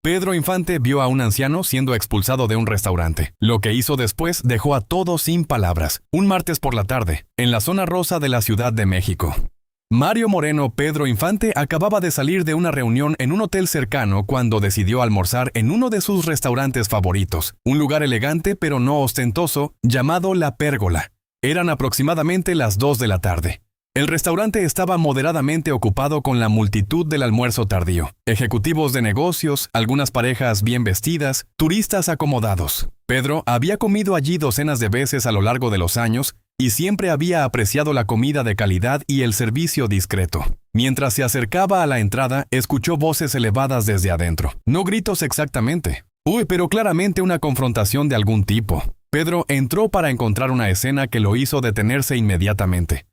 Pedro Infante vio a un anciano siendo expulsado de un restaurante. Lo que hizo después dejó a todos sin palabras. Un martes por la tarde, en la zona rosa de la Ciudad de México. Mario Moreno Pedro Infante acababa de salir de una reunión en un hotel cercano cuando decidió almorzar en uno de sus restaurantes favoritos, un lugar elegante pero no ostentoso, llamado La Pérgola. Eran aproximadamente las 2 de la tarde. El restaurante estaba moderadamente ocupado con la multitud del almuerzo tardío. Ejecutivos de negocios, algunas parejas bien vestidas, turistas acomodados. Pedro había comido allí docenas de veces a lo largo de los años y siempre había apreciado la comida de calidad y el servicio discreto. Mientras se acercaba a la entrada, escuchó voces elevadas desde adentro. No gritos exactamente. Pero claramente una confrontación de algún tipo. Pedro entró para encontrar una escena que lo hizo detenerse inmediatamente.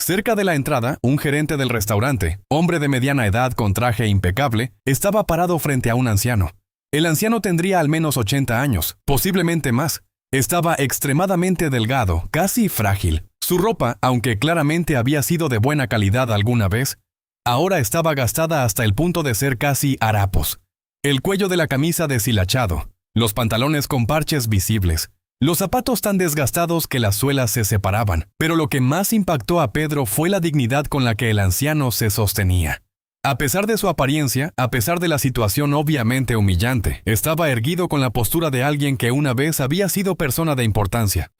Cerca de la entrada, un gerente del restaurante, hombre de mediana edad con traje impecable, estaba parado frente a un anciano. El anciano tendría al menos 80 años, posiblemente más. Estaba extremadamente delgado, casi frágil. Su ropa, aunque claramente había sido de buena calidad alguna vez, ahora estaba gastada hasta el punto de ser casi harapos. El cuello de la camisa deshilachado, los pantalones con parches visibles, los zapatos tan desgastados que las suelas se separaban, pero lo que más impactó a Pedro fue la dignidad con la que el anciano se sostenía. A pesar de su apariencia, a pesar de la situación obviamente humillante, estaba erguido con la postura de alguien que una vez había sido persona de importancia.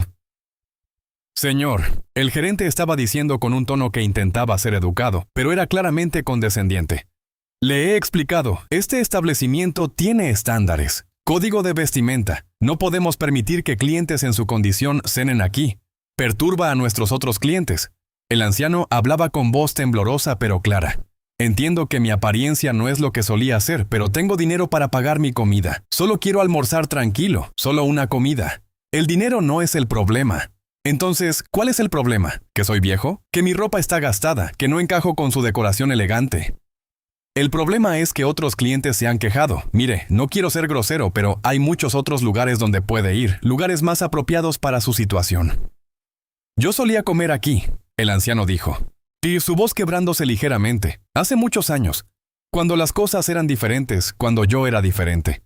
Señor, el gerente estaba diciendo con un tono que intentaba ser educado, pero era claramente condescendiente. Le he explicado, este establecimiento tiene estándares. Código de vestimenta. No podemos permitir que clientes en su condición cenen aquí. Perturba a nuestros otros clientes. El anciano hablaba con voz temblorosa pero clara. Entiendo que mi apariencia no es lo que solía ser, pero tengo dinero para pagar mi comida. Solo quiero almorzar tranquilo, solo una comida. El dinero no es el problema. Entonces, ¿cuál es el problema? ¿Que soy viejo? ¿Que mi ropa está gastada? ¿Que no encajo con su decoración elegante? El problema es que otros clientes se han quejado. Mire, no quiero ser grosero, pero hay muchos otros lugares donde puede ir, lugares más apropiados para su situación. Yo solía comer aquí, el anciano dijo, y su voz quebrándose ligeramente, hace muchos años, cuando las cosas eran diferentes, cuando yo era diferente.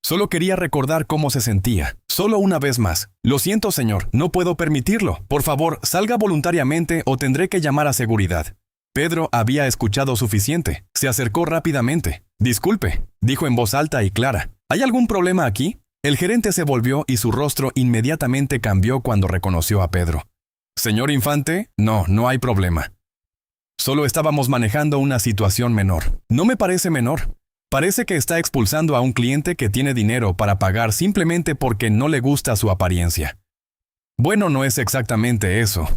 Solo quería recordar cómo se sentía, solo una vez más. Lo siento, señor, no puedo permitirlo. Por favor, salga voluntariamente o tendré que llamar a seguridad. Pedro había escuchado suficiente. Se acercó rápidamente. Disculpe, dijo en voz alta y clara. ¿Hay algún problema aquí? El gerente se volvió y su rostro inmediatamente cambió cuando reconoció a Pedro. Señor Infante, no hay problema. Solo estábamos manejando una situación menor. No me parece menor. Parece que está expulsando a un cliente que tiene dinero para pagar simplemente porque no le gusta su apariencia. Bueno, no es exactamente eso.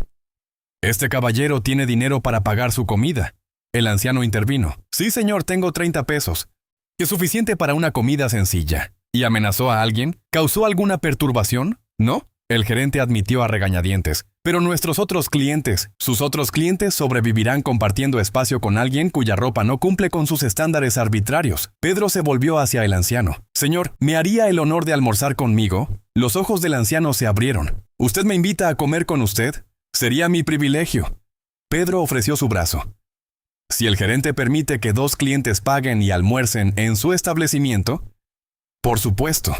Este caballero tiene dinero para pagar su comida. El anciano intervino. Sí, señor, tengo 30 pesos. ¿Es suficiente para una comida sencilla? ¿Y amenazó a alguien? ¿Causó alguna perturbación? ¿No? El gerente admitió a regañadientes. Pero nuestros otros clientes, sus otros clientes sobrevivirán compartiendo espacio con alguien cuya ropa no cumple con sus estándares arbitrarios. Pedro se volvió hacia el anciano. Señor, ¿me haría el honor de almorzar conmigo? Los ojos del anciano se abrieron. ¿Usted me invita a comer con usted? Sería mi privilegio. Pedro ofreció su brazo. Si el gerente permite que 2 clientes paguen y almuercen en su establecimiento, por supuesto.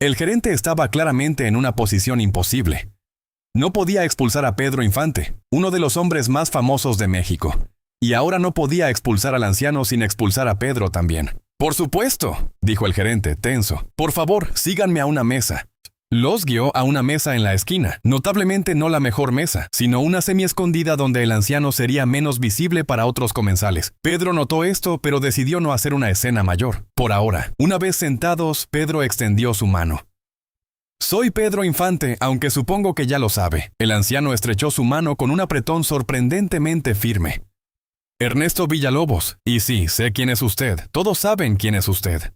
El gerente estaba claramente en una posición imposible. No podía expulsar a Pedro Infante, uno de los hombres más famosos de México, y ahora no podía expulsar al anciano sin expulsar a Pedro también. Por supuesto, dijo el gerente, tenso. Por favor, síganme a una mesa. Los guió a una mesa en la esquina, notablemente no la mejor mesa, sino una semi-escondida donde el anciano sería menos visible para otros comensales. Pedro notó esto, pero decidió no hacer una escena mayor. Por ahora, una vez sentados, Pedro extendió su mano. Soy Pedro Infante, aunque supongo que ya lo sabe. El anciano estrechó su mano con un apretón sorprendentemente firme. Ernesto Villalobos. Y sí, sé quién es usted. Todos saben quién es usted.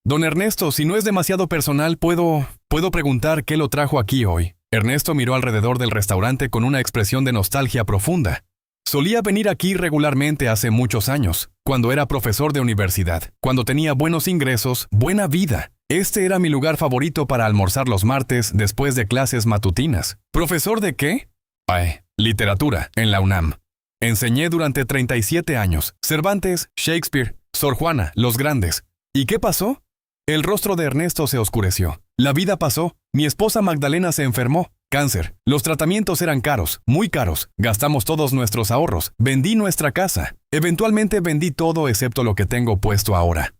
Don Ernesto, si no es demasiado personal, ¿puedo preguntar qué lo trajo aquí hoy? Ernesto miró alrededor del restaurante con una expresión de nostalgia profunda. Solía venir aquí regularmente hace muchos años, cuando era profesor de universidad, cuando tenía buenos ingresos, buena vida. Este era mi lugar favorito para almorzar los martes después de clases matutinas. ¿Profesor de qué? Literatura, en la UNAM. Enseñé durante 37 años. Cervantes, Shakespeare, Sor Juana, los grandes. ¿Y qué pasó? El rostro de Ernesto se oscureció. La vida pasó. Mi esposa Magdalena se enfermó. Cáncer. Los tratamientos eran caros, muy caros. Gastamos todos nuestros ahorros. Vendí nuestra casa. Eventualmente vendí todo excepto lo que tengo puesto ahora.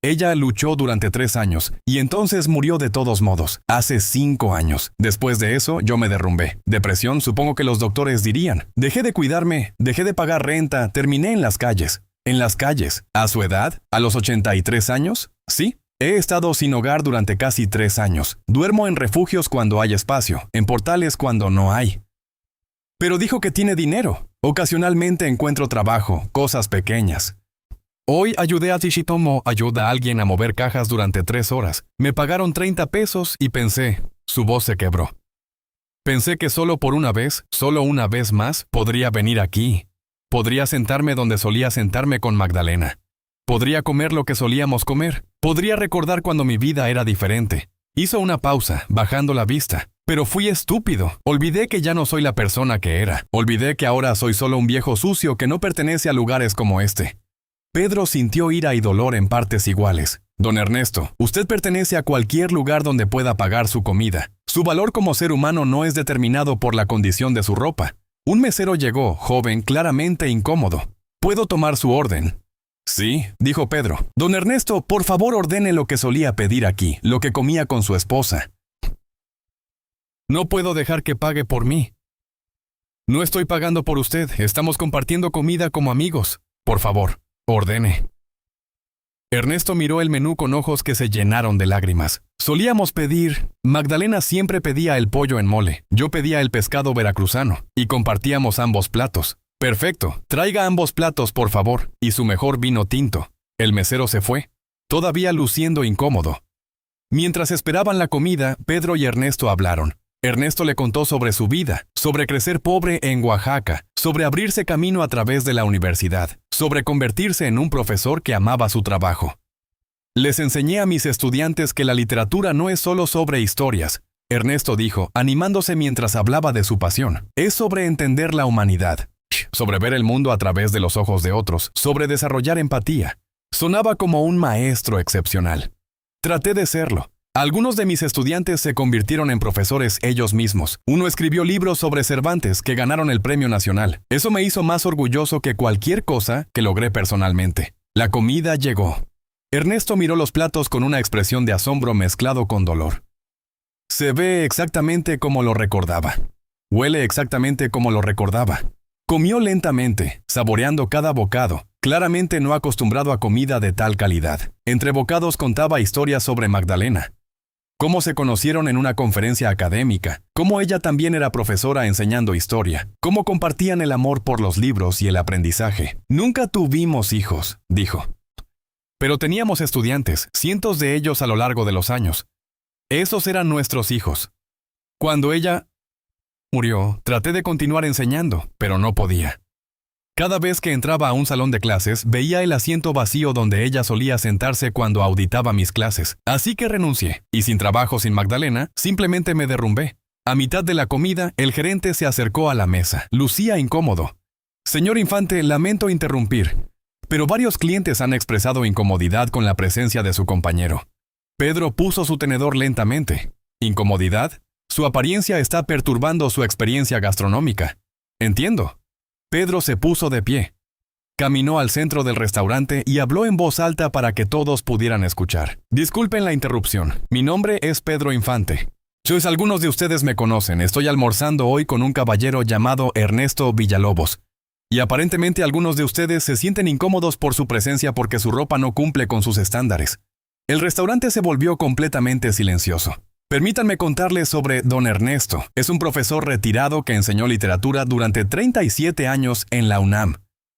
Ella luchó durante 3 años y entonces murió de todos modos, hace 5 años. Después de eso, yo me derrumbé. Depresión, supongo que los doctores dirían. Dejé de cuidarme, dejé de pagar renta, terminé en las calles. ¿En las calles? ¿A su edad? ¿A los 83 años? Sí. He estado sin hogar durante casi 3 años. Duermo en refugios cuando hay espacio, en portales cuando no hay. Pero dijo que tiene dinero. Ocasionalmente encuentro trabajo, cosas pequeñas. Hoy ayudé a Tishitomo, ayuda a alguien a mover cajas durante 3 horas. Me pagaron 30 pesos y pensé, su voz se quebró. Pensé que solo una vez más, podría venir aquí. Podría sentarme donde solía sentarme con Magdalena. Podría comer lo que solíamos comer. Podría recordar cuando mi vida era diferente. Hizo una pausa, bajando la vista. Pero fui estúpido. Olvidé que ya no soy la persona que era. Olvidé que ahora soy solo un viejo sucio que no pertenece a lugares como este. Pedro sintió ira y dolor en partes iguales. Don Ernesto, usted pertenece a cualquier lugar donde pueda pagar su comida. Su valor como ser humano no es determinado por la condición de su ropa. Un mesero llegó, joven, claramente incómodo. ¿Puedo tomar su orden? Sí, dijo Pedro. Don Ernesto, por favor ordene lo que solía pedir aquí, lo que comía con su esposa. No puedo dejar que pague por mí. No estoy pagando por usted, estamos compartiendo comida como amigos. Por favor, ordene. Ernesto miró el menú con ojos que se llenaron de lágrimas. Solíamos pedir... Magdalena siempre pedía el pollo en mole. Yo pedía el pescado veracruzano. Y compartíamos ambos platos. Perfecto. Traiga ambos platos, por favor. Y su mejor vino tinto. El mesero se fue, todavía luciendo incómodo. Mientras esperaban la comida, Pedro y Ernesto hablaron. Ernesto le contó sobre su vida, sobre crecer pobre en Oaxaca, sobre abrirse camino a través de la universidad, sobre convertirse en un profesor que amaba su trabajo. Les enseñé a mis estudiantes que la literatura no es solo sobre historias, Ernesto dijo, animándose mientras hablaba de su pasión. Es sobre entender la humanidad, sobre ver el mundo a través de los ojos de otros, sobre desarrollar empatía. Sonaba como un maestro excepcional. Traté de serlo. Algunos de mis estudiantes se convirtieron en profesores ellos mismos. Uno escribió libros sobre Cervantes que ganaron el Premio Nacional. Eso me hizo más orgulloso que cualquier cosa que logré personalmente. La comida llegó. Ernesto miró los platos con una expresión de asombro mezclado con dolor. Se ve exactamente como lo recordaba. Huele exactamente como lo recordaba. Comió lentamente, saboreando cada bocado, claramente no acostumbrado a comida de tal calidad. Entre bocados contaba historias sobre Magdalena. Cómo se conocieron en una conferencia académica, cómo ella también era profesora enseñando historia, cómo compartían el amor por los libros y el aprendizaje. Nunca tuvimos hijos, dijo. Pero teníamos estudiantes, cientos de ellos a lo largo de los años. Esos eran nuestros hijos. Cuando ella murió, traté de continuar enseñando, pero no podía. Cada vez que entraba a un salón de clases, veía el asiento vacío donde ella solía sentarse cuando auditaba mis clases. Así que renuncié, y sin trabajo sin Magdalena, simplemente me derrumbé. A mitad de la comida, el gerente se acercó a la mesa. Lucía incómodo. Señor Infante, lamento interrumpir, pero varios clientes han expresado incomodidad con la presencia de su compañero. Pedro puso su tenedor lentamente. ¿Incomodidad? Su apariencia está perturbando su experiencia gastronómica. Entiendo. Pedro se puso de pie. Caminó al centro del restaurante y habló en voz alta para que todos pudieran escuchar. Disculpen la interrupción. Mi nombre es Pedro Infante. Algunos de ustedes me conocen. Estoy almorzando hoy con un caballero llamado Ernesto Villalobos. Y aparentemente algunos de ustedes se sienten incómodos por su presencia porque su ropa no cumple con sus estándares. El restaurante se volvió completamente silencioso. Permítanme contarles sobre don Ernesto. Es un profesor retirado que enseñó literatura durante 37 años en la UNAM.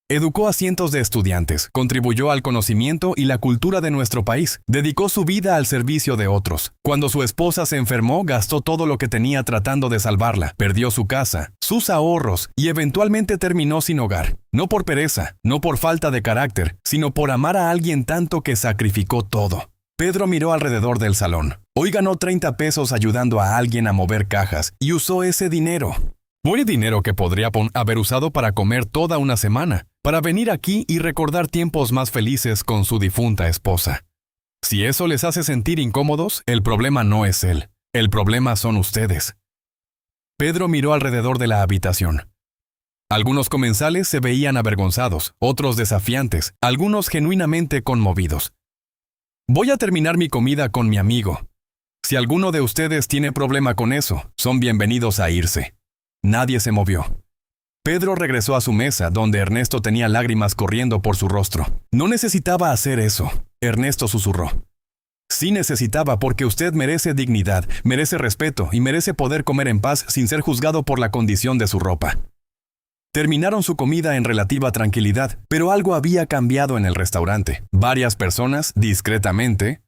Educó a cientos de estudiantes, contribuyó al conocimiento y la cultura de nuestro país, dedicó su vida al servicio de otros. Cuando su esposa se enfermó, gastó todo lo que tenía tratando de salvarla, perdió su casa, sus ahorros y eventualmente terminó sin hogar. No por pereza, no por falta de carácter, sino por amar a alguien tanto que sacrificó todo. Pedro miró alrededor del salón. Hoy ganó 30 pesos ayudando a alguien a mover cajas y usó ese dinero. Muy dinero que podría haber usado para comer toda una semana, para venir aquí y recordar tiempos más felices con su difunta esposa. Si eso les hace sentir incómodos, el problema no es él. El problema son ustedes. Pedro miró alrededor de la habitación. Algunos comensales se veían avergonzados, otros desafiantes, algunos genuinamente conmovidos. Voy a terminar mi comida con mi amigo. Si alguno de ustedes tiene problema con eso, son bienvenidos a irse. Nadie se movió. Pedro regresó a su mesa, donde Ernesto tenía lágrimas corriendo por su rostro. No necesitaba hacer eso, Ernesto susurró. Sí necesitaba, porque usted merece dignidad, merece respeto y merece poder comer en paz sin ser juzgado por la condición de su ropa. Terminaron su comida en relativa tranquilidad, pero algo había cambiado en el restaurante. Varias personas, discretamente,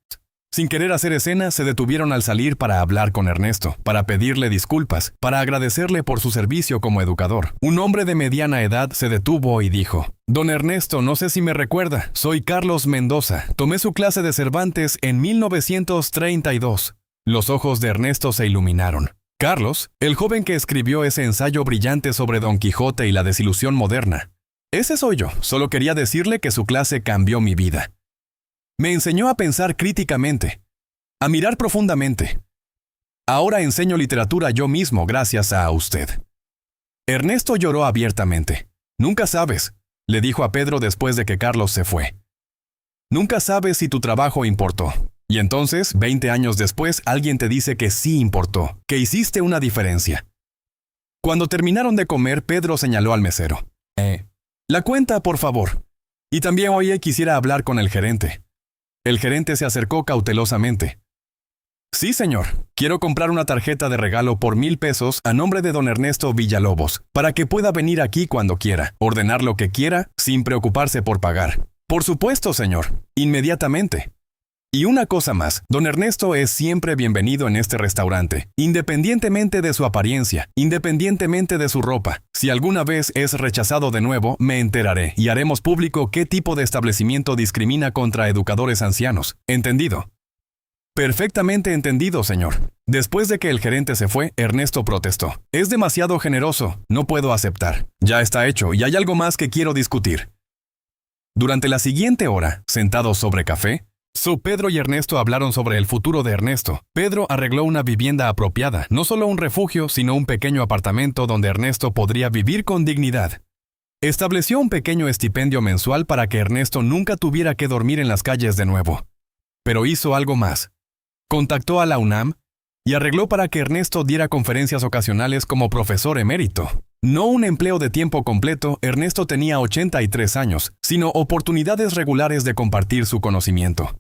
sin querer hacer escena, se detuvieron al salir para hablar con Ernesto, para pedirle disculpas, para agradecerle por su servicio como educador. Un hombre de mediana edad se detuvo y dijo: «Don Ernesto, no sé si me recuerda, soy Carlos Mendoza. Tomé su clase de Cervantes en 1932». Los ojos de Ernesto se iluminaron. Carlos, el joven que escribió ese ensayo brillante sobre Don Quijote y la desilusión moderna. Ese soy yo, solo quería decirle que su clase cambió mi vida. Me enseñó a pensar críticamente, a mirar profundamente. Ahora enseño literatura yo mismo gracias a usted. Ernesto lloró abiertamente. «Nunca sabes», le dijo a Pedro después de que Carlos se fue. «Nunca sabes si tu trabajo importó». Y entonces, 20 años después, alguien te dice que sí importó, que hiciste una diferencia. Cuando terminaron de comer, Pedro señaló al mesero. La cuenta, por favor. Y también hoy quisiera hablar con el gerente». El gerente se acercó cautelosamente. «Sí, señor. Quiero comprar una tarjeta de regalo por 1,000 pesos a nombre de don Ernesto Villalobos, para que pueda venir aquí cuando quiera, ordenar lo que quiera, sin preocuparse por pagar». «Por supuesto, señor. Inmediatamente». Y una cosa más, don Ernesto es siempre bienvenido en este restaurante, independientemente de su apariencia, independientemente de su ropa. Si alguna vez es rechazado de nuevo, me enteraré y haremos público qué tipo de establecimiento discrimina contra educadores ancianos. ¿Entendido? Perfectamente entendido, señor. Después de que el gerente se fue, Ernesto protestó. Es demasiado generoso, no puedo aceptar. Ya está hecho y hay algo más que quiero discutir. Durante la siguiente hora, sentados sobre café, Pedro y Ernesto hablaron sobre el futuro de Ernesto. Pedro arregló una vivienda apropiada, no solo un refugio, sino un pequeño apartamento donde Ernesto podría vivir con dignidad. Estableció un pequeño estipendio mensual para que Ernesto nunca tuviera que dormir en las calles de nuevo. Pero hizo algo más. Contactó a la UNAM y arregló para que Ernesto diera conferencias ocasionales como profesor emérito. No un empleo de tiempo completo, Ernesto tenía 83 años, sino oportunidades regulares de compartir su conocimiento.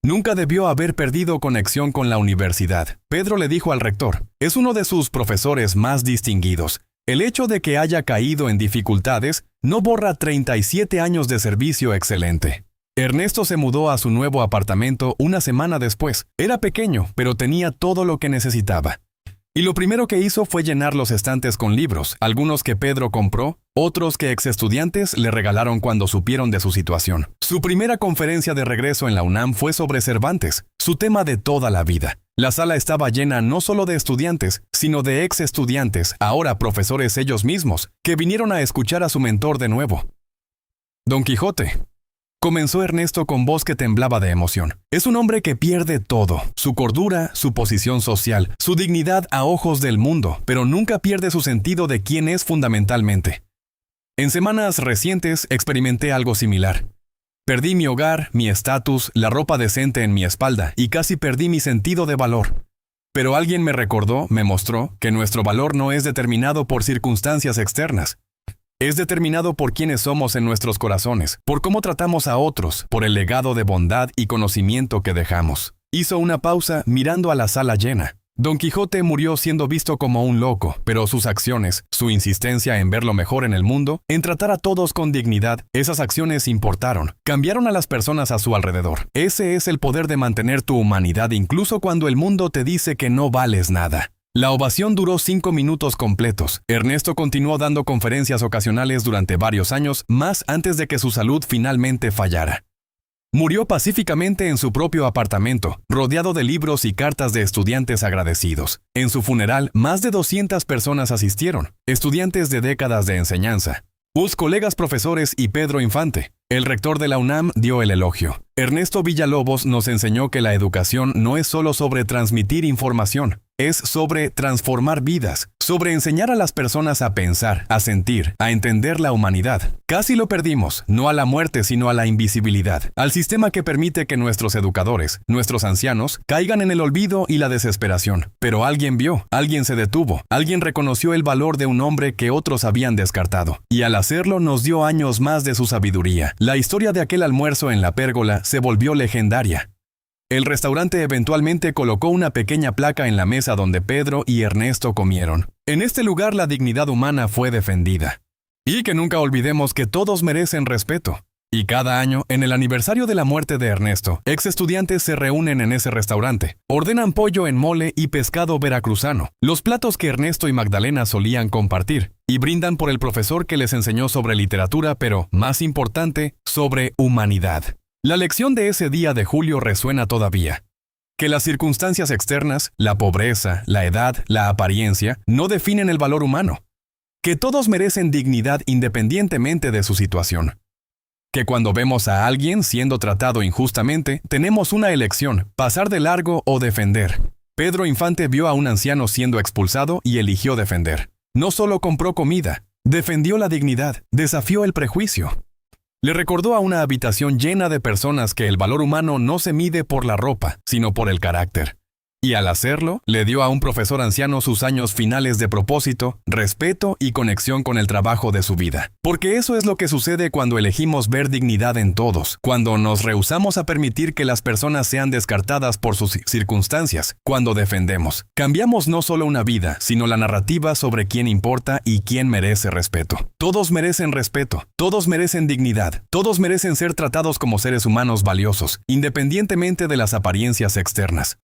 Nunca debió haber perdido conexión con la universidad. Pedro le dijo al rector, es uno de sus profesores más distinguidos. El hecho de que haya caído en dificultades no borra 37 años de servicio excelente. Ernesto se mudó a su nuevo apartamento una semana después. Era pequeño, pero tenía todo lo que necesitaba. Y lo primero que hizo fue llenar los estantes con libros, algunos que Pedro compró, otros que exestudiantes le regalaron cuando supieron de su situación. Su primera conferencia de regreso en la UNAM fue sobre Cervantes, su tema de toda la vida. La sala estaba llena no solo de estudiantes, sino de ex-estudiantes, ahora profesores ellos mismos, que vinieron a escuchar a su mentor de nuevo. Don Quijote. Comenzó Ernesto con voz que temblaba de emoción. Es un hombre que pierde todo, su cordura, su posición social, su dignidad a ojos del mundo, pero nunca pierde su sentido de quién es fundamentalmente. En semanas recientes experimenté algo similar. Perdí mi hogar, mi estatus, la ropa decente en mi espalda y casi perdí mi sentido de valor. Pero alguien me recordó, me mostró, que nuestro valor no es determinado por circunstancias externas. Es determinado por quiénes somos en nuestros corazones, por cómo tratamos a otros, por el legado de bondad y conocimiento que dejamos. Hizo una pausa mirando a la sala llena. Don Quijote murió siendo visto como un loco, pero sus acciones, su insistencia en ver lo mejor en el mundo, en tratar a todos con dignidad, esas acciones importaron, cambiaron a las personas a su alrededor. Ese es el poder de mantener tu humanidad incluso cuando el mundo te dice que no vales nada. La ovación duró 5 minutos completos. Ernesto continuó dando conferencias ocasionales durante varios años más antes de que su salud finalmente fallara. Murió pacíficamente en su propio apartamento, rodeado de libros y cartas de estudiantes agradecidos. En su funeral, más de 200 personas asistieron, estudiantes de décadas de enseñanza. Sus colegas profesores y Pedro Infante, el rector de la UNAM, dio el elogio. Ernesto Villalobos nos enseñó que la educación no es solo sobre transmitir información, es sobre transformar vidas, sobre enseñar a las personas a pensar, a sentir, a entender la humanidad. Casi lo perdimos, no a la muerte, sino a la invisibilidad, al sistema que permite que nuestros educadores, nuestros ancianos, caigan en el olvido y la desesperación. Pero alguien vio, alguien se detuvo, alguien reconoció el valor de un hombre que otros habían descartado, y al hacerlo nos dio años más de su sabiduría. La historia de aquel almuerzo en la pérgola se volvió legendaria. El restaurante eventualmente colocó una pequeña placa en la mesa donde Pedro y Ernesto comieron. En este lugar la dignidad humana fue defendida. Y que nunca olvidemos que todos merecen respeto. Y cada año, en el aniversario de la muerte de Ernesto, ex estudiantes se reúnen en ese restaurante. Ordenan pollo en mole y pescado veracruzano, los platos que Ernesto y Magdalena solían compartir, y brindan por el profesor que les enseñó sobre literatura, pero, más importante, sobre humanidad. La lección de ese día de julio resuena todavía. Que las circunstancias externas, la pobreza, la edad, la apariencia, no definen el valor humano. Que todos merecen dignidad independientemente de su situación. Que cuando vemos a alguien siendo tratado injustamente, tenemos una elección, pasar de largo o defender. Pedro Infante vio a un anciano siendo expulsado y eligió defender. No solo compró comida, defendió la dignidad, desafió el prejuicio. Le recordó a una habitación llena de personas que el valor humano no se mide por la ropa, sino por el carácter. Y al hacerlo, le dio a un profesor anciano sus años finales de propósito, respeto y conexión con el trabajo de su vida. Porque eso es lo que sucede cuando elegimos ver dignidad en todos, cuando nos rehusamos a permitir que las personas sean descartadas por sus circunstancias, cuando defendemos. Cambiamos no solo una vida, sino la narrativa sobre quién importa y quién merece respeto. Todos merecen respeto, todos merecen dignidad, todos merecen ser tratados como seres humanos valiosos, independientemente de las apariencias externas.